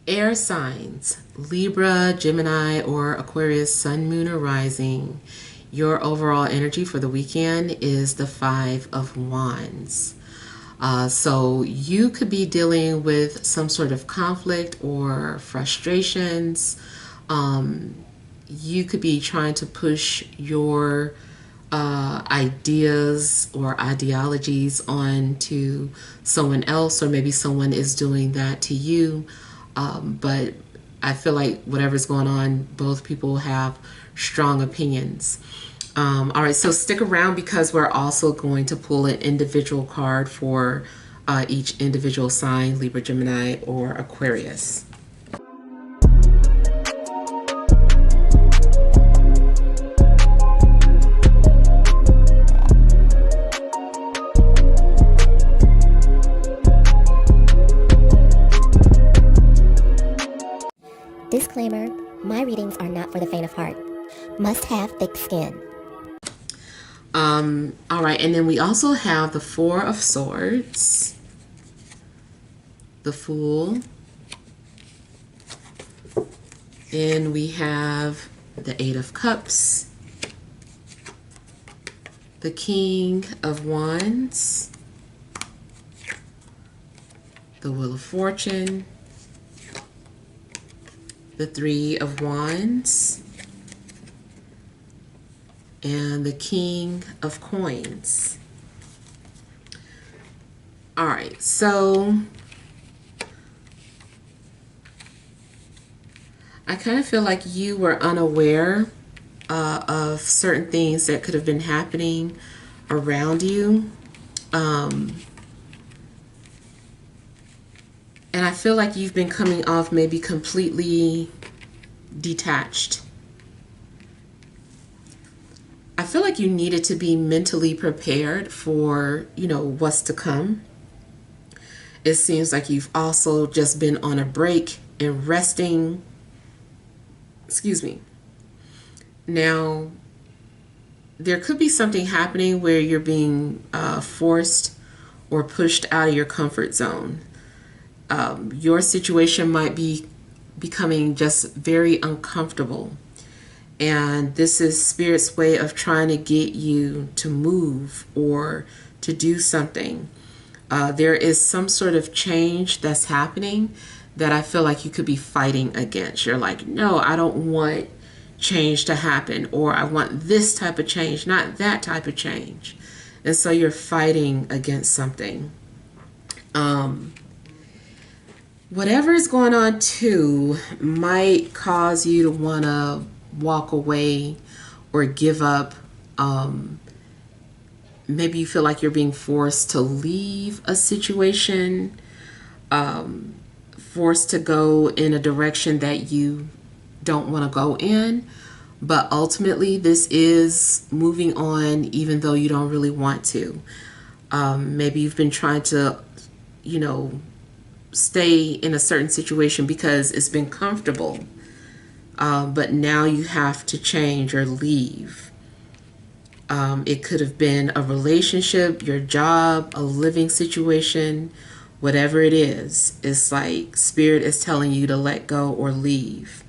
Air signs, Libra, Gemini, or Aquarius, Sun, Moon, or Rising. Your overall energy for the weekend is the Five of Wands. So you could be dealing with some sort of conflict or frustrations. You could be trying to push your ideas or ideologies onto someone else, or maybe someone is doing that to you. But I feel like whatever's going on, both people have strong opinions. All right, so stick around because we're also going to pull an individual card for each individual sign, Libra, Gemini, or Aquarius. Disclaimer, my readings are not for the faint of heart. Must have thick skin. All right, and then we also have the Four of Swords, the Fool, and we have the Eight of Cups, the King of Wands, the Wheel of Fortune, the Three of Wands, and the King of Coins. All right, so I kind of feel like you were unaware of certain things that could have been happening around you. And I feel like you've been coming off maybe completely detached. I feel like you needed to be mentally prepared for, what's to come. It seems like you've also just been on a break and resting. Excuse me. Now, there could be something happening where you're being forced or pushed out of your comfort zone. Your situation might be becoming just very uncomfortable. And this is Spirit's way of trying to get you to move or to do something. There is some sort of change that's happening that I feel like you could be fighting against. You're like, no, I don't want change to happen, or I want this type of change, not that type of change. And so you're fighting against something. Whatever is going on too might cause you to want to walk away or give up. Maybe you feel like you're being forced to leave a situation, forced to go in a direction that you don't want to go in. But ultimately, this is moving on even though you don't really want to. Maybe you've been trying to, stay in a certain situation because it's been comfortable. But now you have to change or leave. It could have been a relationship, your job, a living situation, whatever it is. It's like Spirit is telling you to let go or leave.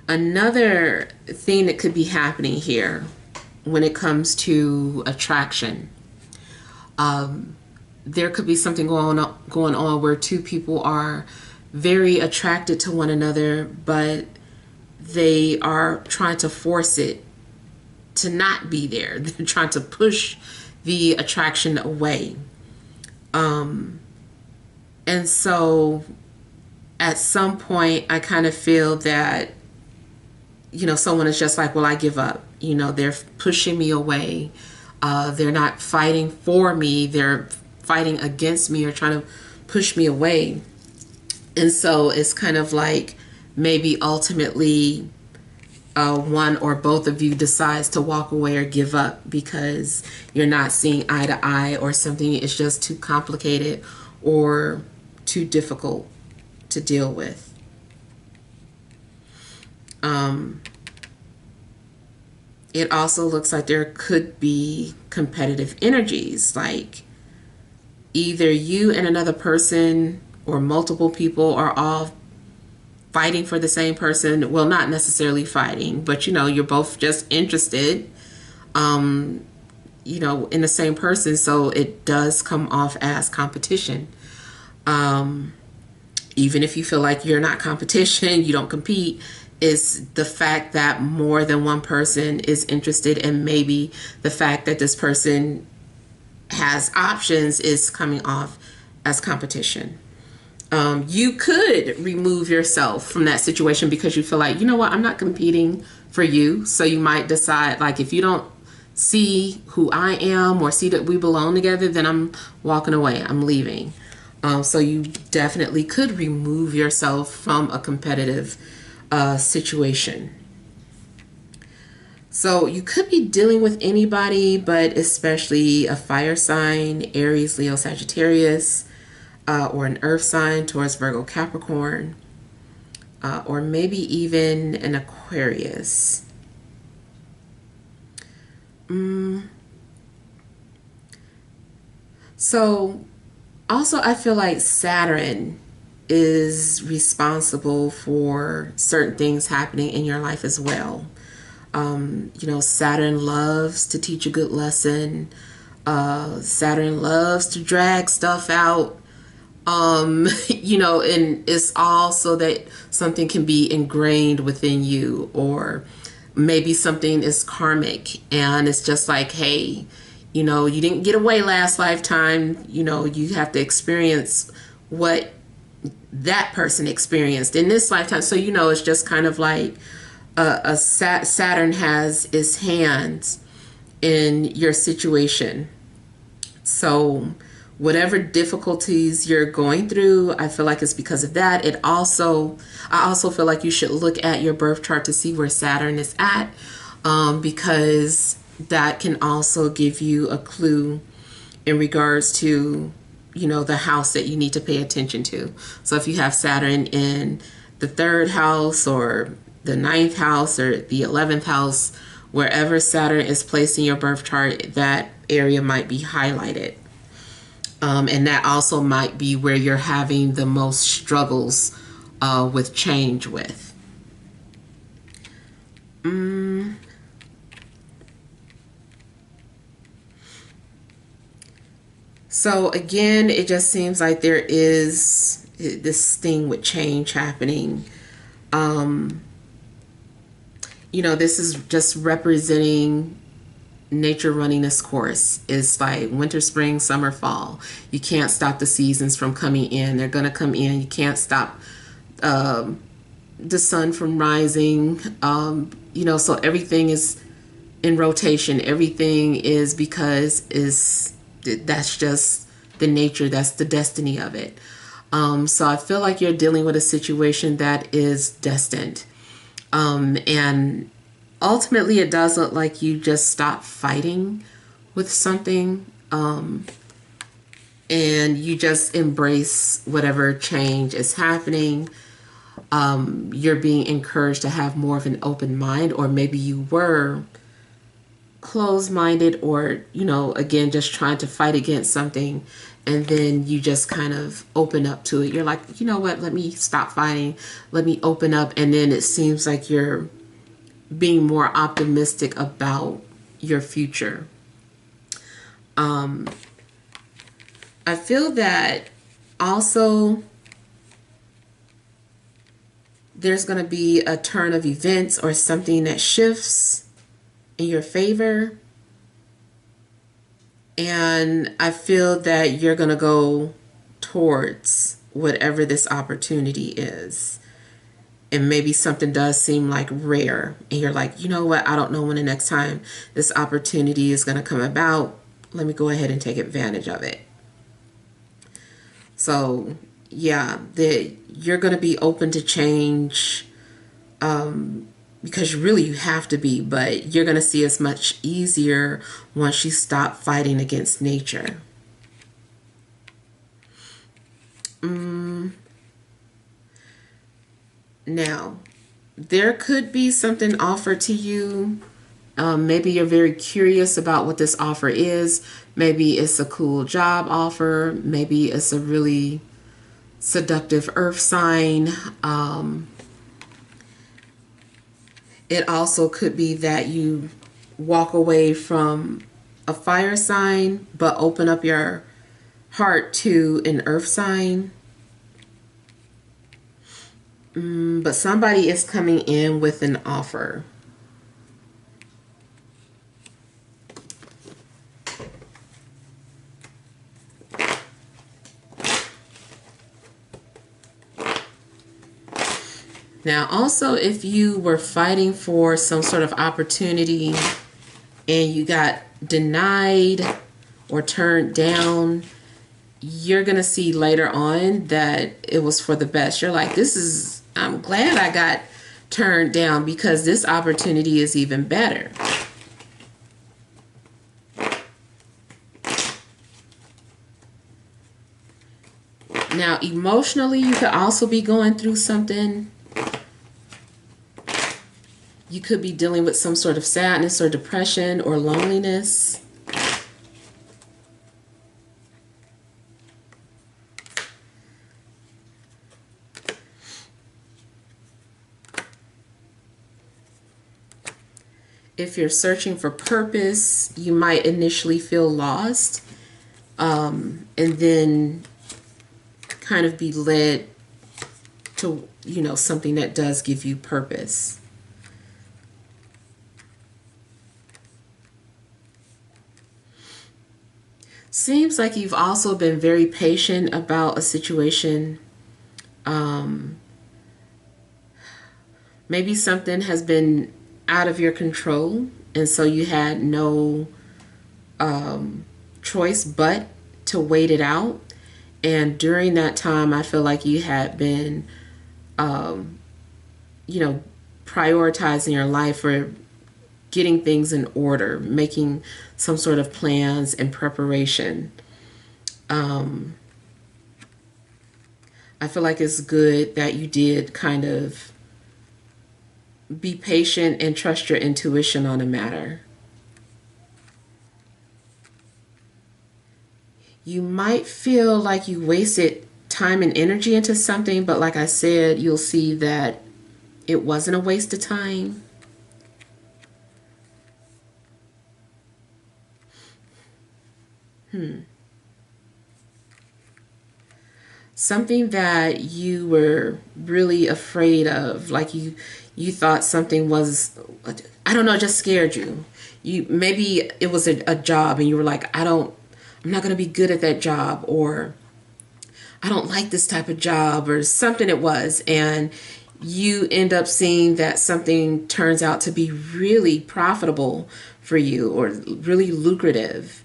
Another thing that could be happening here when it comes to attraction, there could be something going on where two people are very attracted to one another, but they are trying to force it to not be there. They're trying to push the attraction away. And so at some point, I kind of feel that, someone is just like, well, I give up. They're pushing me away. They're not fighting for me. They're fighting against me or trying to push me away. And so it's kind of like maybe ultimately one or both of you decides to walk away or give up because you're not seeing eye to eye, or something is just too complicated or too difficult to deal with. It also looks like there could be competitive energies, like either you and another person or multiple people are all fighting for the same person. Well, not necessarily fighting, but you're both just interested, in the same person. So it does come off as competition. Even if you feel like you're not competition, you don't compete, is the fact that more than one person is interested, and maybe the fact that this person has options is coming off as competition. You could remove yourself from that situation because you feel like, you know what, I'm not competing for you. So you might decide, like, if you don't see who I am or see that we belong together, then I'm walking away, I'm leaving. So you definitely could remove yourself from a competitive situation. So you could be dealing with anybody, but especially a fire sign, Aries, Leo, Sagittarius, or an earth sign, Taurus, Virgo, Capricorn, or maybe even an Aquarius. So also, I feel like Saturn is responsible for certain things happening in your life as well. Saturn loves to teach a good lesson. Saturn loves to drag stuff out. And it's all so that something can be ingrained within you, or maybe something is karmic and it's just like, hey, you didn't get away last lifetime. You have to experience what that person experienced in this lifetime. So, it's just kind of like Saturn has its hands in your situation. So whatever difficulties you're going through, I feel like it's because of that. I also feel like you should look at your birth chart to see where Saturn is at, because that can also give you a clue in regards to, the house that you need to pay attention to. So if you have Saturn in the 3rd house or the 9th house or the 11th house, wherever Saturn is placed in your birth chart, that area might be highlighted. And that also might be where you're having the most struggles with change with. So again, it just seems like there is this thing with change happening. This is just representing nature running its course. It's like winter, spring, summer, fall. You can't stop the seasons from coming in. They're going to come in. You can't stop the sun from rising. So everything is in rotation. Everything is because that's just the nature. That's the destiny of it. So I feel like you're dealing with a situation that is destined. And ultimately, it does look like you just stop fighting with something, and you just embrace whatever change is happening. You're being encouraged to have more of an open mind, or maybe you were closed-minded, or, again, just trying to fight against something, and then you just kind of open up to it. You're like, you know what, let me stop fighting, let me open up, and then it seems like you're being more optimistic about your future. I feel that also there's going to be a turn of events or something that shifts in your favor. And I feel that you're going to go towards whatever this opportunity is. And maybe something does seem like rare, and you're like, you know what, I don't know when the next time this opportunity is going to come about. Let me go ahead and take advantage of it. So yeah, you're going to be open to change, because really you have to be, but you're going to see it's much easier once you stop fighting against nature. Now, there could be something offered to you. Maybe you're very curious about what this offer is. Maybe it's a cool job offer. Maybe it's a really seductive earth sign. It also could be that you walk away from a fire sign but open up your heart to an earth sign. But somebody is coming in with an offer. Now, also, if you were fighting for some sort of opportunity and you got denied or turned down, you're going to see later on that it was for the best. You're like, I'm glad I got turned down because this opportunity is even better. Now, emotionally, you could also be going through something. You could be dealing with some sort of sadness or depression or loneliness. If you're searching for purpose, you might initially feel lost, and then kind of be led to, something that does give you purpose. Seems like you've also been very patient about a situation. Maybe something has been out of your control, and so you had no choice but to wait it out. And during that time, I feel like you had been, prioritizing your life or getting things in order, making some sort of plans and preparation. I feel like it's good that you did kind of be patient and trust your intuition on a matter. You might feel like you wasted time and energy into something, but like I said, you'll see that it wasn't a waste of time. Something that you were really afraid of, like you thought something was, I don't know, just scared you. Maybe it was a job and you were like, I'm not going to be good at that job, or I don't like this type of job, or something it was. And you end up seeing that something turns out to be really profitable for you or really lucrative.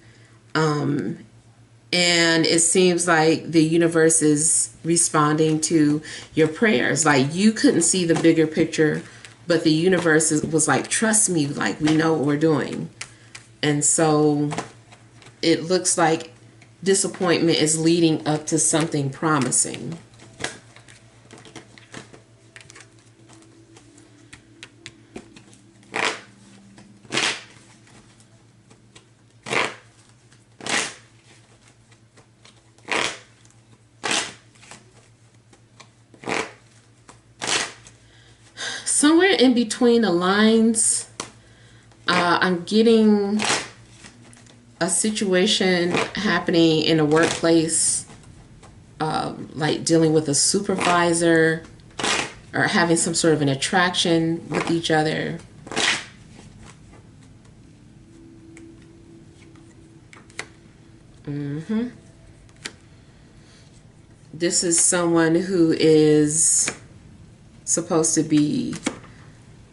And it seems like the universe is responding to your prayers. Like, you couldn't see the bigger picture, but the universe was like, trust me, like, we know what we're doing. And so it looks like disappointment is leading up to something promising. Somewhere in between the lines, I'm getting a situation happening in a workplace, like dealing with a supervisor or having some sort of an attraction with each other. This is someone who is supposed to be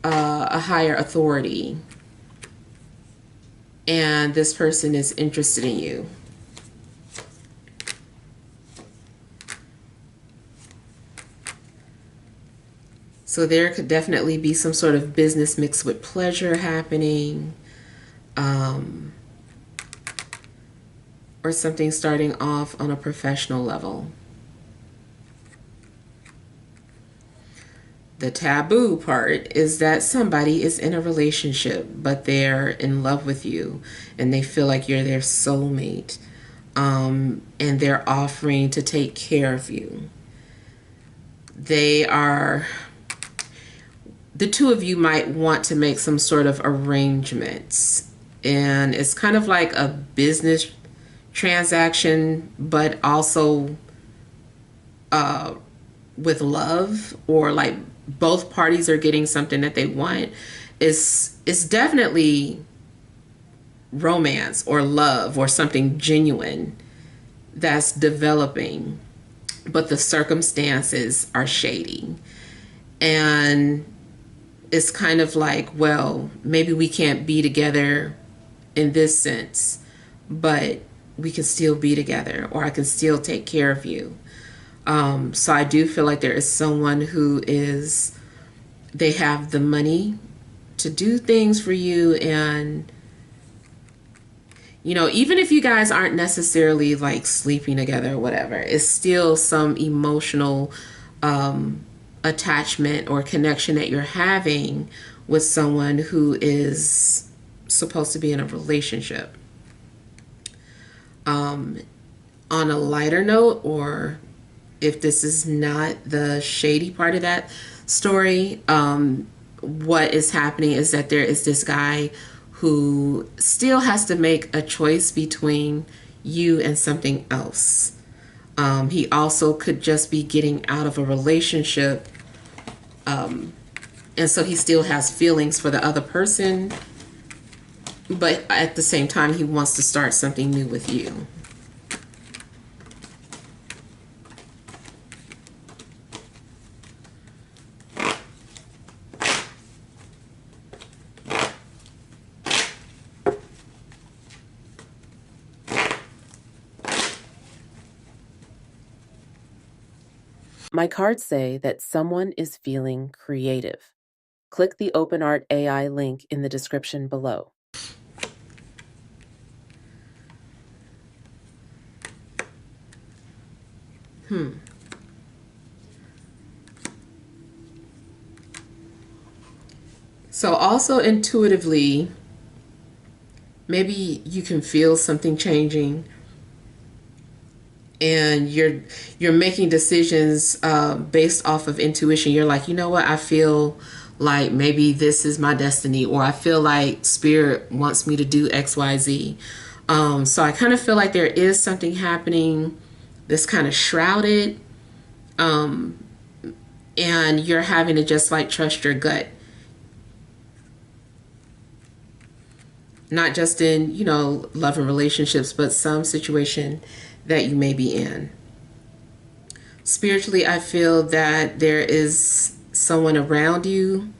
a higher authority, and this person is interested in you. So there could definitely be some sort of business mixed with pleasure happening, or something starting off on a professional level. The taboo part is that somebody is in a relationship, but they're in love with you and they feel like you're their soulmate. And they're offering to take care of you. They are, the two of you might want to make some sort of arrangements. And it's kind of like a business transaction, but also with love, or like both parties are getting something that they want. It's definitely romance or love or something genuine that's developing, but the circumstances are shady. And it's kind of like, well, maybe we can't be together in this sense, but we can still be together, or I can still take care of you. So I do feel like there is someone who is, they have the money to do things for you. And, you know, even if you guys aren't necessarily like sleeping together or whatever, it's still some emotional attachment or connection that you're having with someone who is supposed to be in a relationship. On a lighter note, or if this is not the shady part of that story, what is happening is that there is this guy who still has to make a choice between you and something else. He also could just be getting out of a relationship, and so he still has feelings for the other person, but at the same time he wants to start something new with you. My cards say that someone is feeling creative. Click the OpenArt AI link in the description below. So also intuitively, maybe you can feel something changing, and you're making decisions based off of intuition. You're like, you know what, I feel like maybe this is my destiny, or I feel like spirit wants me to do XYZ. So I kind of feel like there is something happening that's kind of shrouded, and you're having to just like trust your gut. Not just in, you know, love and relationships, but some situation that you may be in. Spiritually, I feel that there is someone around you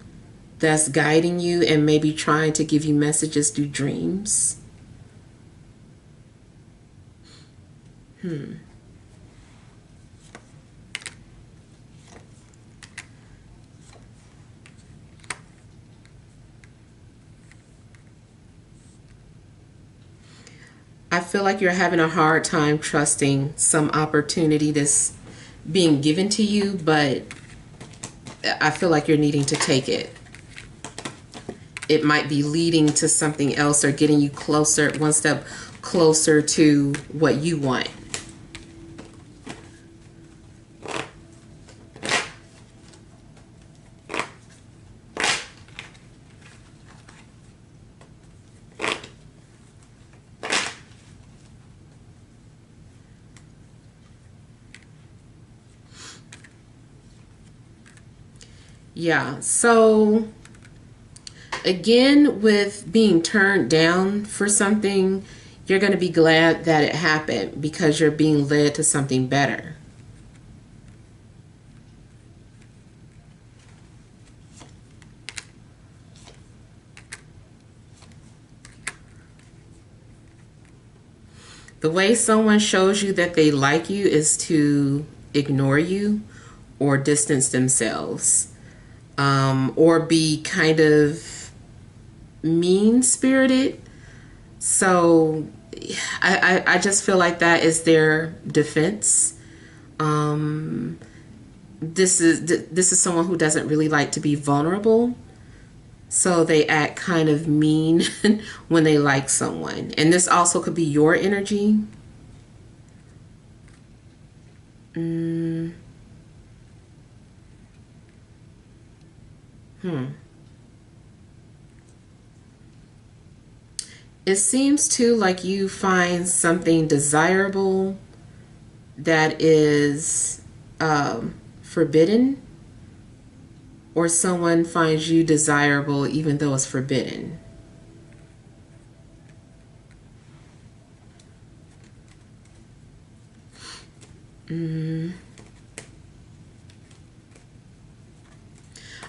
that's guiding you and maybe trying to give you messages through dreams. I feel like you're having a hard time trusting some opportunity that's being given to you, but I feel like you're needing to take it. It might be leading to something else or getting you closer, one step closer to what you want. Yeah, so again, with being turned down for something, you're going to be glad that it happened because you're being led to something better. The way someone shows you that they like you is to ignore you or distance themselves, or be kind of mean-spirited. So I just feel like that is their defense. this is someone who doesn't really like to be vulnerable. So they act kind of mean when they like someone. And this also could be your energy. It seems too like you find something desirable that is forbidden, or someone finds you desirable even though it's forbidden.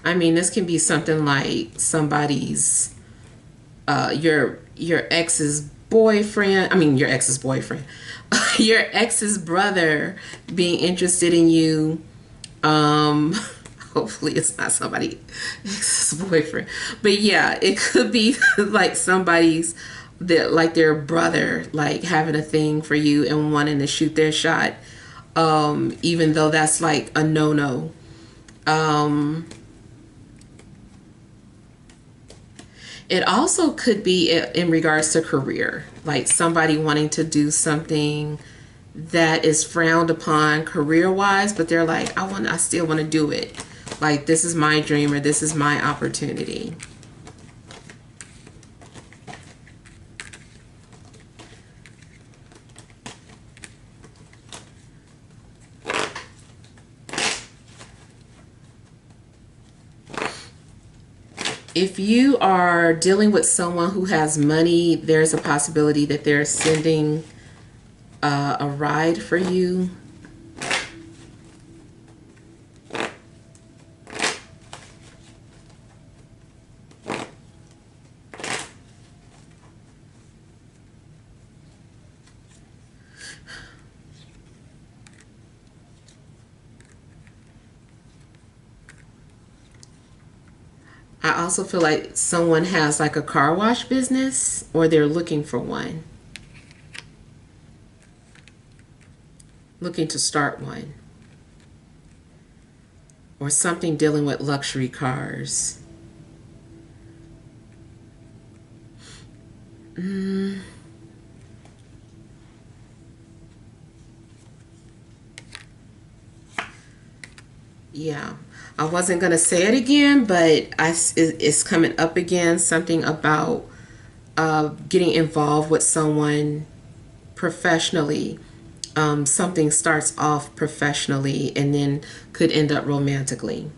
I mean, this can be something like somebody's your ex's boyfriend. I mean, your ex's boyfriend, your ex's brother being interested in you. Hopefully, it's not somebody's ex's boyfriend, but yeah, it could be like somebody's that like their brother, like having a thing for you and wanting to shoot their shot, even though that's like a no-no. It also could be in regards to career, like somebody wanting to do something that is frowned upon career-wise, but they're like, I still want to do it. Like, this is my dream, or this is my opportunity. If you are dealing with someone who has money, there's a possibility that they're sending a ride for you. I also feel like someone has like a car wash business, or they're looking for one. Looking to start one. Or something dealing with luxury cars. Yeah. I wasn't going to say it again, but it's coming up again. Something about getting involved with someone professionally. Something starts off professionally and then could end up romantically.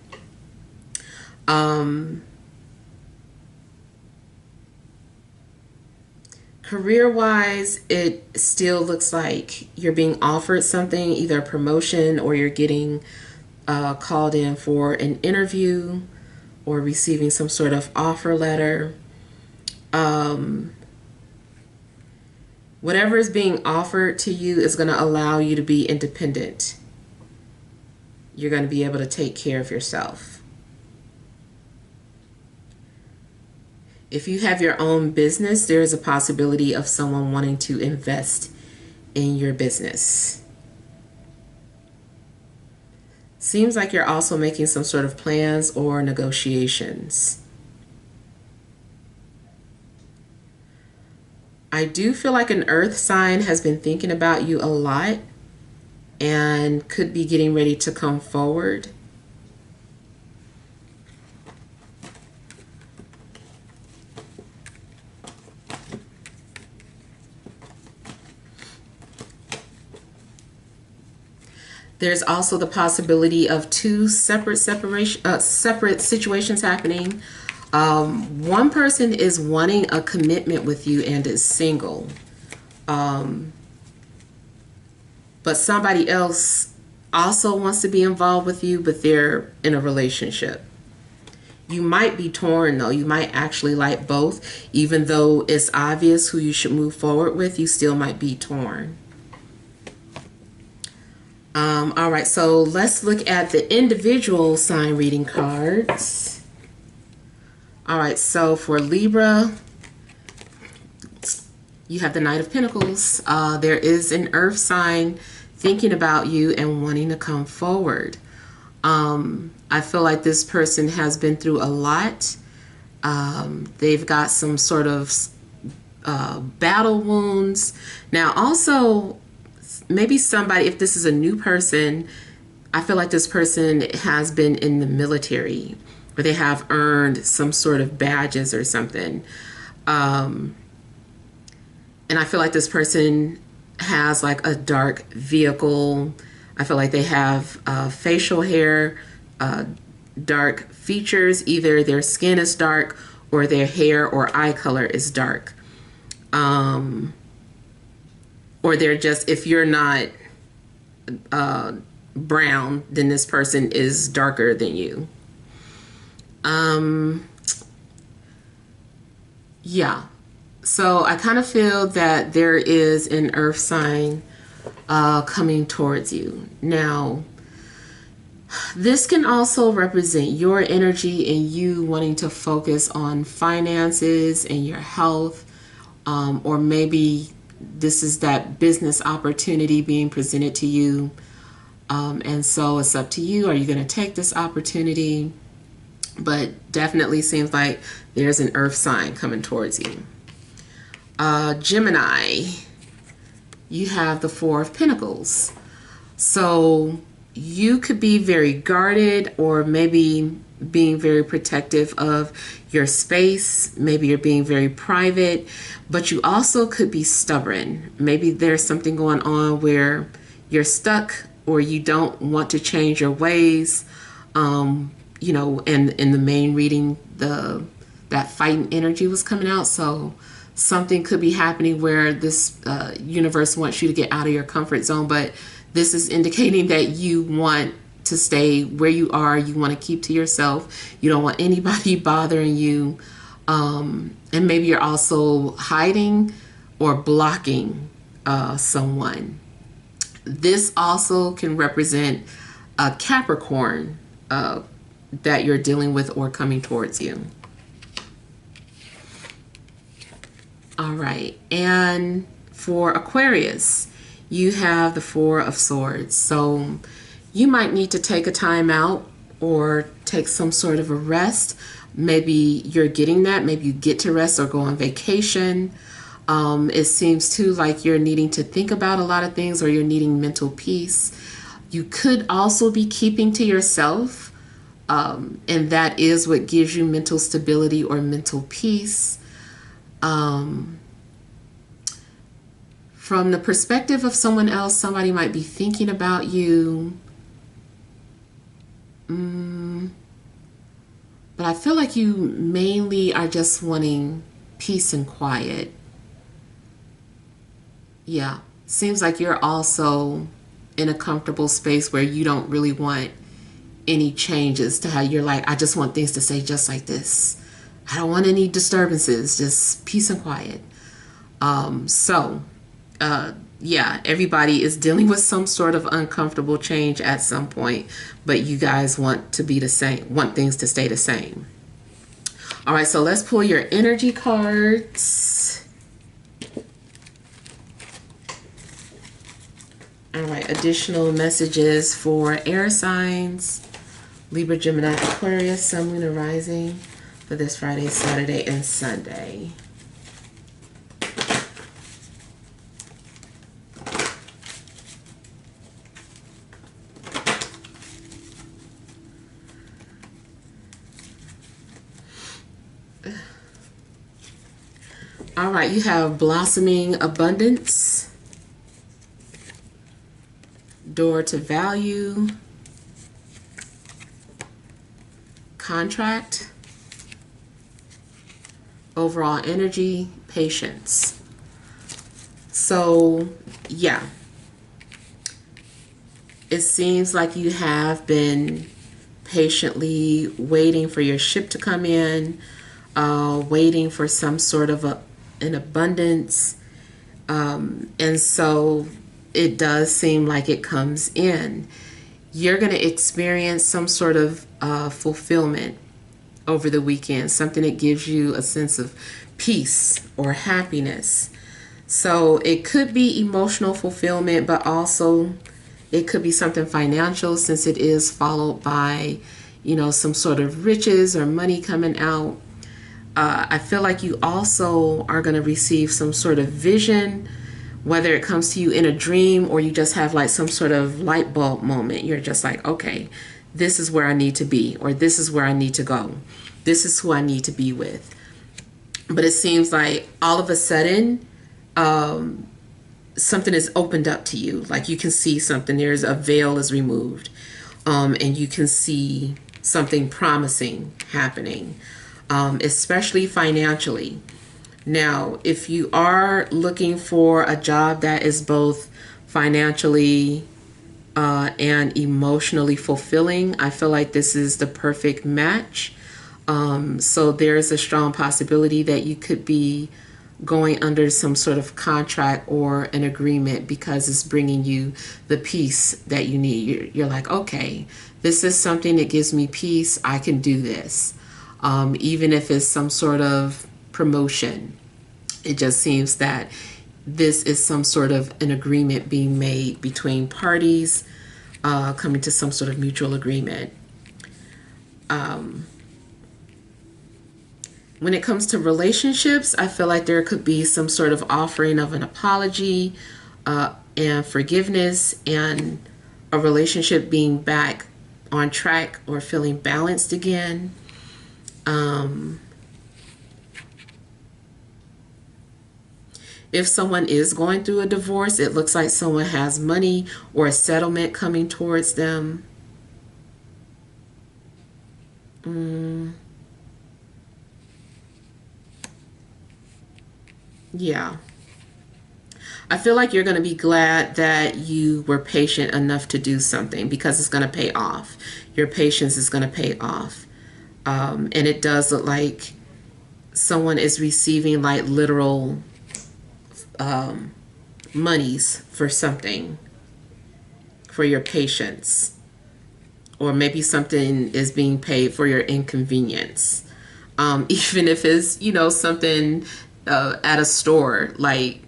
Career-wise, it still looks like you're being offered something, either a promotion, or you're getting called in for an interview, or receiving some sort of offer letter. Whatever is being offered to you is going to allow you to be independent. You're going to be able to take care of yourself. If you have your own business, there is a possibility of someone wanting to invest in your business. Seems like you're also making some sort of plans or negotiations. I do feel like an earth sign has been thinking about you a lot and could be getting ready to come forward. There's also the possibility of two separate situations happening. One person is wanting a commitment with you and is single. But somebody else also wants to be involved with you, but they're in a relationship. You might be torn though. You might actually like both. Even though it's obvious who you should move forward with, you still might be torn. All right, so let's look at the individual sign reading cards. All right, so for Libra, you have the Knight of Pentacles. There is an earth sign thinking about you and wanting to come forward. I feel like this person has been through a lot. They've got some sort of battle wounds. Now, also, maybe somebody, if this is a new person, I feel like this person has been in the military or they have earned some sort of badges or something. And I feel like this person has like a dark vehicle. I feel like they have facial hair, dark features. Either their skin is dark or their hair or eye color is dark. Or they're just, if you're not brown, then this person is darker than you. Yeah. So I kind of feel that there is an earth sign coming towards you. Now, this can also represent your energy and you wanting to focus on finances and your health, or maybe this is that business opportunity being presented to you. And so it's up to you. Are you going to take this opportunity? But definitely seems like there's an earth sign coming towards you. Gemini, you have the Four of Pentacles. So you could be very guarded or maybe being very protective of your space. Maybe you're being very private, but you also could be stubborn. Maybe there's something going on where you're stuck or you don't want to change your ways. You know, and in the main reading, that fighting energy was coming out. So something could be happening where this universe wants you to get out of your comfort zone, but this is indicating that you want to stay where you are. You want to keep to yourself. You don't want anybody bothering you. And maybe you're also hiding or blocking someone. This also can represent a Capricorn that you're dealing with or coming towards you. All right. And for Aquarius, you have the Four of Swords. So you might need to take a time out or take some sort of a rest. Maybe you're getting that. Maybe you get to rest or go on vacation. It seems too like you're needing to think about a lot of things or you're needing mental peace. You could also be keeping to yourself. And that is what gives you mental stability or mental peace. From the perspective of someone else, somebody might be thinking about you. But I feel like you mainly are just wanting peace and quiet. Yeah. Seems like you're also in a comfortable space where you don't really want any changes to how you're like, I just want things to stay just like this. I don't want any disturbances, just peace and quiet. Yeah, everybody is dealing with some sort of uncomfortable change at some point, but you guys want to be the same, want things to stay the same. All right, so let's pull your energy cards. All right, additional messages for air signs, Libra, Gemini, Aquarius, Sun, Moon, and Rising for this Friday, Saturday, and Sunday. All right, you have blossoming abundance, door to value, contract, overall energy, patience. So, yeah, it seems like you have been patiently waiting for your ship to come in, waiting for some sort of an abundance. And so it does seem like it comes in. You're going to experience some sort of fulfillment over the weekend, something that gives you a sense of peace or happiness. So it could be emotional fulfillment, but also It could be something financial, since it is followed by, some sort of riches or money coming out. I feel like you also are going to receive some sort of vision, whether it comes to you in a dream or you just have like some sort of light bulb moment. You're just like, okay, this is where I need to be, or this is where I need to go. This is who I need to be with. But it seems like all of a sudden, something is opened up to you. Like you can see something. There's a veil is removed, and you can see something promising happening, especially financially. Now, if you are looking for a job that is both financially and emotionally fulfilling, I feel like this is the perfect match. So there's a strong possibility that you could be going under some sort of contract or an agreement, because it's bringing you the peace that you need. You're like, okay, this is something that gives me peace. I can do this. Even if it's some sort of promotion, it just seems that this is some sort of an agreement being made between parties, coming to some sort of mutual agreement. When it comes to relationships, I feel like there could be some sort of offering of an apology and forgiveness, and a relationship being back on track or feeling balanced again. If someone is going through a divorce, it looks like someone has money or a settlement coming towards them. Yeah. I feel like you're going to be glad that you were patient enough to do something, because it's going to pay off. Your patience is going to pay off. And it does look like someone is receiving like literal monies for something, for your patience. Or maybe something is being paid for your inconvenience. Even if it's, something at a store, like,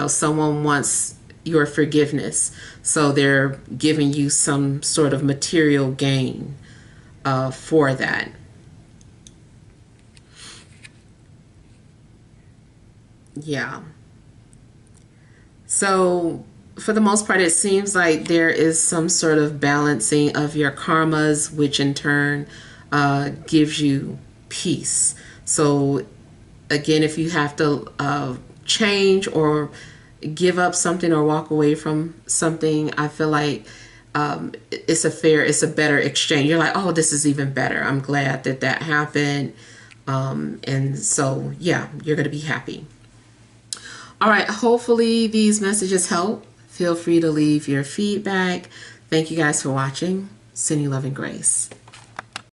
someone wants your forgiveness. So they're giving you some sort of material gain for that. Yeah. So for the most part, it seems like there is some sort of balancing of your karmas, which in turn gives you peace. So again, if you have to change or give up something or walk away from something, I feel like it's a better exchange. You're like, oh, this is even better. I'm glad that that happened. And so, yeah, you're going to be happy. All right. Hopefully these messages help. Feel free to leave your feedback. Thank you guys for watching. Sending love and grace.